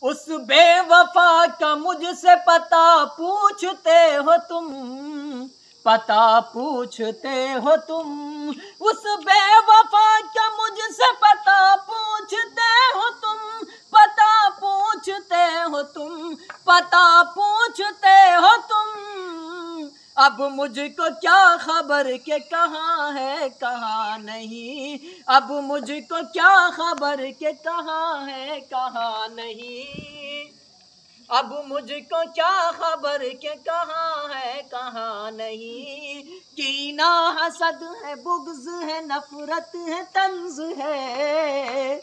उस बेवफा का मुझसे पता पूछते हो तुम, पता पूछते हो तुम। उस बेवफा का मुझसे पता पूछते हो तुम, पता पूछते हो तुम, पता पूछते हो तुम। अब मुझको क्या खबर के कहाँ है कहाँ नहीं, अब मुझको क्या खबर के कहाँ है कहाँ नहीं। अब मुझको क्या खबर के कहाँ है कहाँ नहीं। कीना हसद है, बुग़्ज़ है, नफरत है, तंज़ है,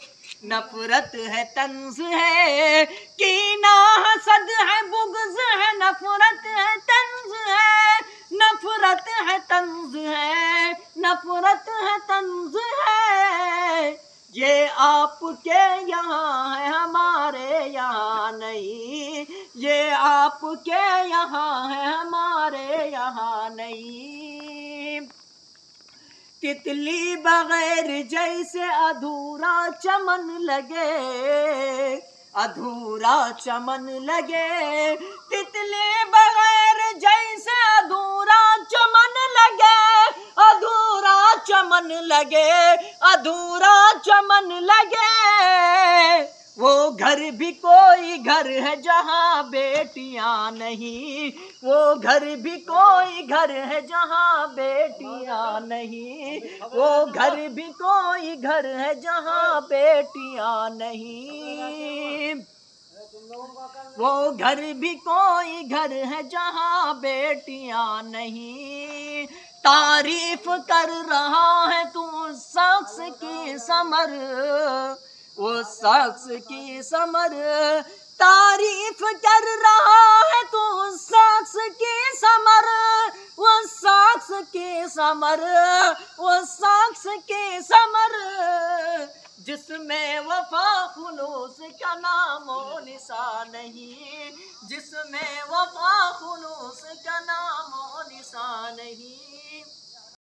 नफरत है, तंज़ है। कीना हसद है, बुग़्ज़ है, नफरत है, तंज़ है, नफरत है, तंज़ है, नफरत है, तंज़ है। ये आपके यहाँ है, हमारे यहाँ नहीं। ये आपके यहाँ है, हमारे यहाँ नहीं। तितली बगैर जैसे अधूरा चमन लगे, अधूरा चमन लगे। तितली बगैर जैसे अधूरा चमन लगे, अधूरा चमन लगे, अधूरा चमन लगे। वो घर भी कोई घर है जहाँ बेटियाँ नहीं, वो घर भी कोई घर है जहाँ बेटियाँ नहीं, वो घर भी कोई घर है जहाँ बेटियाँ नहीं। वो घर भी कोई घर है जहाँ बेटियाँ नहीं। तारीफ कर रहा है तू उस शख्स की समर, उस शख्स की समर। तारीफ कर रहा है तू उस शख्स की समर, उस शख्स की समर, उस शख्स की समर। जिसमें वफा खुलूस का नामो निशान नहीं, जिसमें वफा खुलूस का नामो निशान नहीं।